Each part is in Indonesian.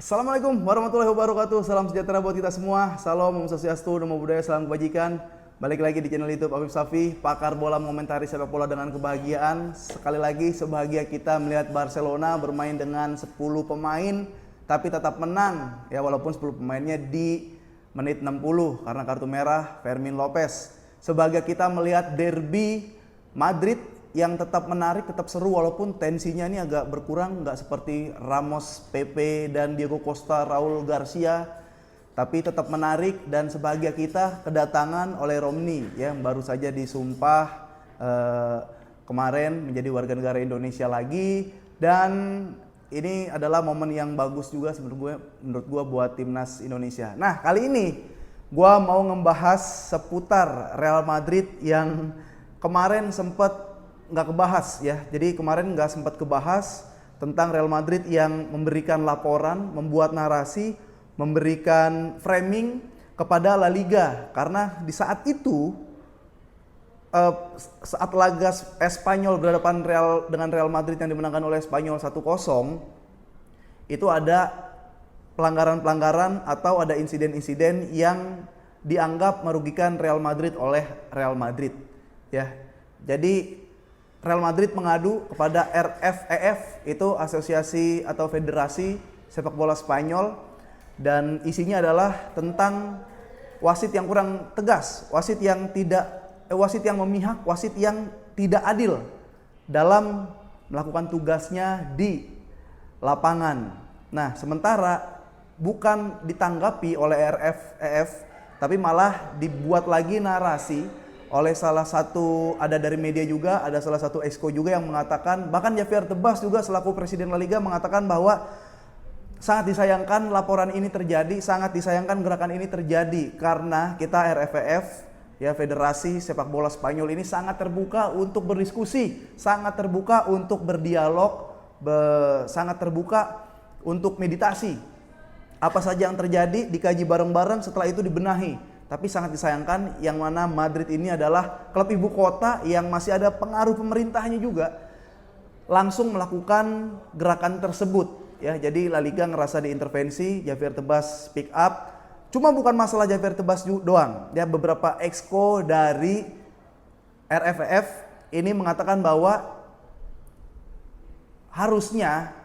Assalamualaikum warahmatullahi wabarakatuh. Salam sejahtera buat kita semua. Salam, Om Swastiastu, Namo Buddhaya, salam kebajikan. Balik lagi di channel YouTube Afif Safi, pakar bola mengomentari sepak bola dengan kebahagiaan. Sekali lagi sebahagia kita melihat Barcelona bermain dengan 10 pemain tapi tetap menang ya, walaupun 10 pemainnya di menit 60 karena kartu merah Fermin Lopez. Sebahagia kita melihat derby Madrid yang tetap menarik, tetap seru walaupun tensinya ini agak berkurang, nggak seperti Ramos, Pepe, dan Diego Costa, Raul Garcia, tapi tetap menarik. Dan sebahagia kita kedatangan oleh Romney yang baru saja disumpah kemarin menjadi warga negara Indonesia lagi, dan ini adalah momen yang bagus juga menurut gue buat timnas Indonesia. Nah, kali ini gue mau ngebahas seputar Real Madrid yang kemarin sempat nggak kebahas ya. Jadi kemarin nggak sempat kebahas tentang Real Madrid yang memberikan laporan, membuat narasi, memberikan framing kepada La Liga. Karena di saat itu saat laga Espanyol berhadapan dengan Real Madrid yang dimenangkan oleh Espanyol 1-0, itu ada pelanggaran-pelanggaran atau ada insiden-insiden yang dianggap merugikan Real Madrid oleh Real Madrid ya. Jadi Real Madrid mengadu kepada RFEF, itu asosiasi atau federasi sepak bola Spanyol, dan isinya adalah tentang wasit yang kurang tegas, wasit yang memihak, wasit yang tidak adil dalam melakukan tugasnya di lapangan. Nah, sementara bukan ditanggapi oleh RFEF, tapi malah dibuat lagi narasi oleh salah satu, ada dari media juga, ada salah satu exco juga yang mengatakan, bahkan Javier Tebas juga selaku Presiden La Liga mengatakan bahwa sangat disayangkan laporan ini terjadi, sangat disayangkan gerakan ini terjadi karena kita RFEF ya, Federasi Sepak Bola Spanyol ini sangat terbuka untuk berdiskusi, sangat terbuka untuk berdialog, sangat terbuka untuk meditasi. Apa saja yang terjadi dikaji bareng-bareng, setelah itu dibenahi. Tapi sangat disayangkan yang mana Madrid ini adalah klub ibu kota yang masih ada pengaruh pemerintahnya juga, langsung melakukan gerakan tersebut ya. Jadi La Liga ngerasa diintervensi, Javier Tebas speak up. Cuma bukan masalah Javier Tebas doang ya, beberapa exco dari RFEF ini mengatakan bahwa harusnya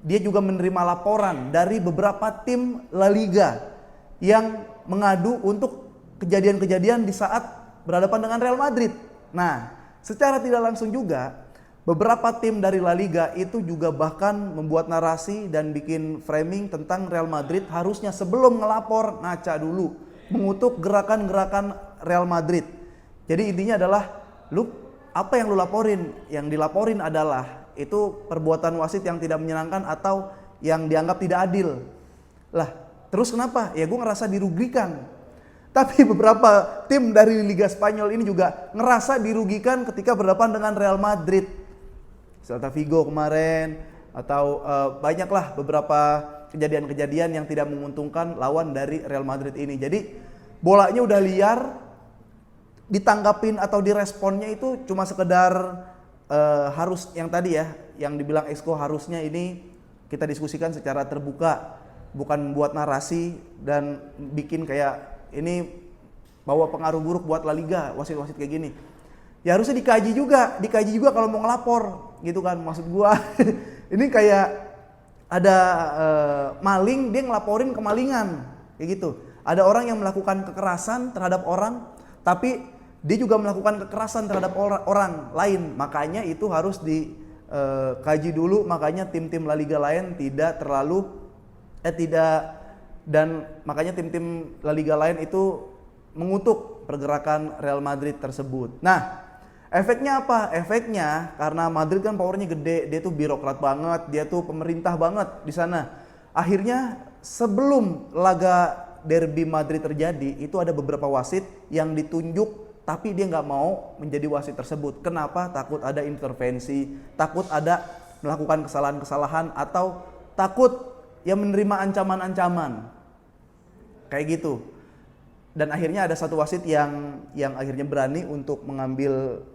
dia juga menerima laporan dari beberapa tim La Liga yang mengadu untuk kejadian-kejadian di saat berhadapan dengan Real Madrid. Nah, secara tidak langsung juga beberapa tim dari La Liga itu juga bahkan membuat narasi dan bikin framing tentang Real Madrid harusnya sebelum ngelapor ngaca dulu, mengutuk gerakan-gerakan Real Madrid. Jadi intinya adalah, apa yang lu laporin? Yang dilaporin adalah itu perbuatan wasit yang tidak menyenangkan atau yang dianggap tidak adil. Lah, terus kenapa? Ya gue ngerasa dirugikan. Tapi beberapa tim dari Liga Spanyol ini juga ngerasa dirugikan ketika berhadapan dengan Real Madrid. Celta Vigo kemarin, atau banyaklah beberapa kejadian-kejadian yang tidak menguntungkan lawan dari Real Madrid ini. Jadi bolanya udah liar, ditanggapin atau diresponnya itu cuma sekedar harus yang tadi ya, yang dibilang Exco harusnya ini kita diskusikan secara terbuka, bukan buat narasi dan bikin kayak ini bawa pengaruh buruk buat La Liga, wasit-wasit kayak gini. Ya harusnya dikaji juga kalau mau ngelapor gitu kan, maksud gua. Ini kayak ada maling, dia ngelaporin kemalingan kayak gitu. Ada orang yang melakukan kekerasan terhadap orang, tapi dia juga melakukan kekerasan terhadap orang lain. Makanya itu harus dikaji dulu, makanya tim-tim La Liga lain dan makanya tim-tim La Liga lain itu mengutuk pergerakan Real Madrid tersebut. Nah, efeknya apa? Efeknya karena Madrid kan powernya gede, dia tuh birokrat banget, dia tuh pemerintah banget di sana. Akhirnya sebelum laga derby Madrid terjadi, itu ada beberapa wasit yang ditunjuk tapi dia nggak mau menjadi wasit tersebut. Kenapa? Takut ada intervensi, takut ada melakukan kesalahan-kesalahan, atau takut yang menerima ancaman-ancaman kayak gitu. Dan akhirnya ada satu wasit yang akhirnya berani untuk mengambil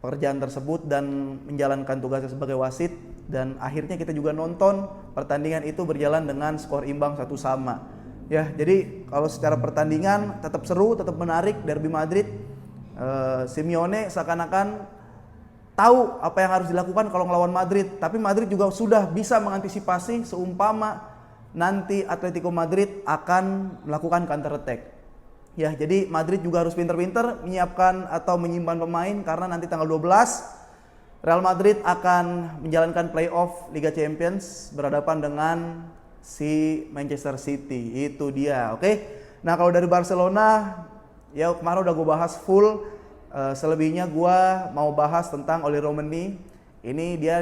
pekerjaan tersebut dan menjalankan tugasnya sebagai wasit, dan akhirnya kita juga nonton pertandingan itu berjalan dengan skor imbang 1-1. Ya, jadi kalau secara pertandingan tetap seru, tetap menarik. Derby Madrid, Simeone seakan-akan tahu apa yang harus dilakukan kalau ngelawan Madrid, tapi Madrid juga sudah bisa mengantisipasi seumpama nanti Atletico Madrid akan melakukan counter attack. Ya, jadi Madrid juga harus pinter-pinter menyiapkan atau menyimpan pemain karena nanti tanggal 12 Real Madrid akan menjalankan playoff Liga Champions berhadapan dengan si Manchester City. Itu dia, oke? Nah, kalau dari Barcelona, ya kemarin udah gue bahas full. Selebihnya gue mau bahas tentang Oli Romani. Ini dia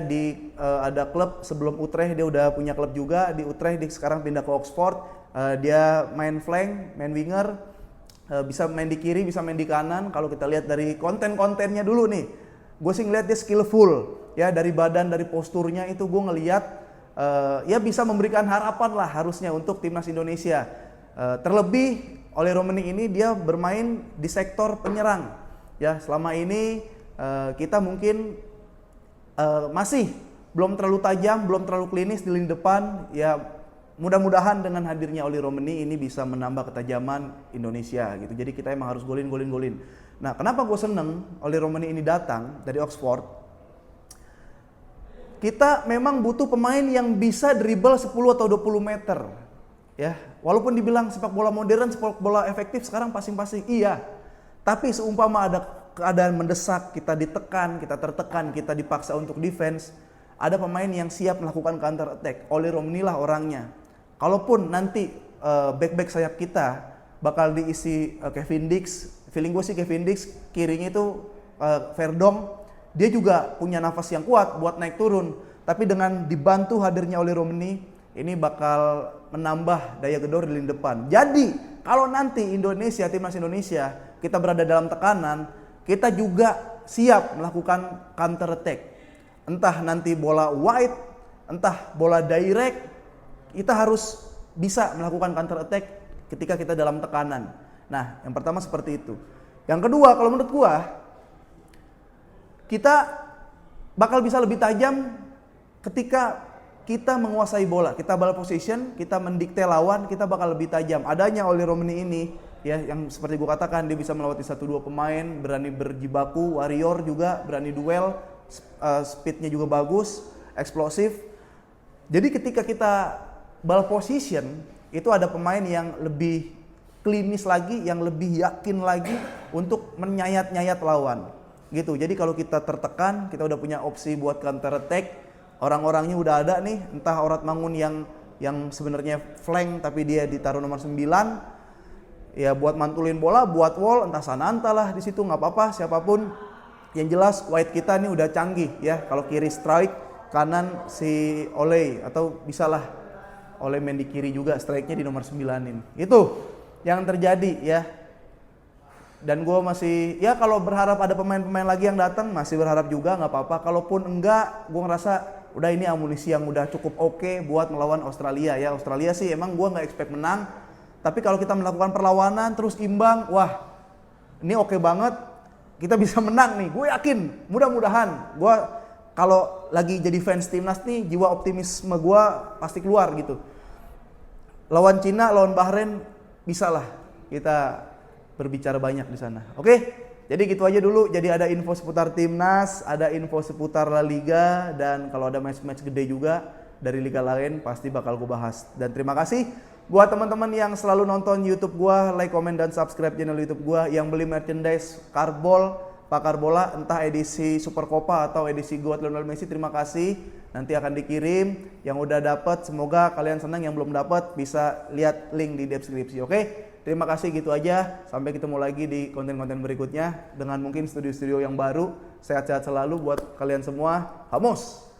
ada klub sebelum Utrecht, dia udah punya klub juga di Utrecht, dia sekarang pindah ke Oxford. Dia main flank, main winger, bisa main di kiri, bisa main di kanan. Kalau kita lihat dari konten-kontennya dulu nih, gue sih ngeliat dia skillful. Ya, dari badan, dari posturnya itu gue ngeliat ya bisa memberikan harapan lah harusnya untuk timnas Indonesia. Terlebih Oli Romani ini dia bermain di sektor penyerang. Ya, selama ini kita mungkin masih belum terlalu tajam, belum terlalu klinis di lini depan. Ya, mudah-mudahan dengan hadirnya Oli Romani ini bisa menambah ketajaman Indonesia gitu. Jadi kita emang harus golin. Nah, kenapa gue seneng Oli Romani ini datang dari Oxford? Kita memang butuh pemain yang bisa dribble 10 atau 20 meter. Ya, walaupun dibilang sepak bola modern, sepak bola efektif sekarang passing-passing, iya. Tapi seumpama ada keadaan mendesak, kita ditekan, kita tertekan, kita dipaksa untuk defense, ada pemain yang siap melakukan counter attack. Oli Romani lah orangnya. Kalaupun nanti back sayap kita bakal diisi Kevin Dix, feeling gue sih Kevin Dix, kirinya itu Verdong, dia juga punya nafas yang kuat buat naik turun. Tapi dengan dibantu hadirnya Oli Romani, ini bakal menambah daya gedor di lini depan. Jadi kalau nanti Indonesia, timnas Indonesia, kita berada dalam tekanan, kita juga siap melakukan counter attack. Entah nanti bola wide, entah bola direct, kita harus bisa melakukan counter attack ketika kita dalam tekanan. Nah, yang pertama seperti itu. Yang kedua, kalau menurut gua, kita bakal bisa lebih tajam ketika kita menguasai bola, kita ball position, kita mendikte lawan, kita bakal lebih tajam. Adanya Oli Romani ini, ya yang seperti gue katakan, dia bisa melewati 1-2 pemain, berani berjibaku, warrior juga, berani duel, speednya juga bagus, eksplosif. Jadi ketika kita ball position, itu ada pemain yang lebih klinis lagi, yang lebih yakin lagi untuk menyayat-nyayat lawan. Gitu. Jadi kalau kita tertekan, kita udah punya opsi buat counter attack. Orang-orangnya udah ada nih, entah Orat Mangun yang sebenarnya flank tapi dia ditaruh nomor 9. Ya buat mantulin bola, buat wall, entah Sananta lah di situ, nggak apa-apa siapapun. Yang jelas wide kita nih udah canggih ya. Kalau kiri strike, kanan si Ole, atau bisalah Ole main di kiri juga, strike-nya di nomor 9-in. Itu yang terjadi ya. Dan gue masih, ya kalau berharap ada pemain-pemain lagi yang datang, masih berharap juga, nggak apa-apa. Kalaupun enggak, gue ngerasa udah ini amunisi yang udah cukup oke buat melawan Australia ya. Australia sih emang gue nggak expect menang, tapi kalau kita melakukan perlawanan terus imbang, wah ini oke banget, kita bisa menang nih. Gue yakin, mudah-mudahan. Gue kalau lagi jadi fans timnas nih, jiwa optimisme gue pasti keluar gitu. Lawan Cina, lawan Bahrain, bisa lah kita berbicara banyak di sana. Oke? Jadi gitu aja dulu. Jadi ada info seputar timnas, ada info seputar La Liga, dan kalau ada match-match gede juga dari liga lain pasti bakal gue bahas. Dan terima kasih buat teman-teman yang selalu nonton YouTube gue, like, comment, dan subscribe channel YouTube gue, yang beli merchandise Karbol, Pakar Bola, entah edisi Super Copa atau edisi GOAT Lionel Messi, terima kasih. Nanti akan dikirim. Yang udah dapat, semoga kalian senang. Yang belum dapat bisa lihat link di deskripsi. Oke? Terima kasih, gitu aja. Sampai ketemu lagi di konten-konten berikutnya dengan mungkin studio-studio yang baru. Sehat-sehat selalu buat kalian semua. Vamos!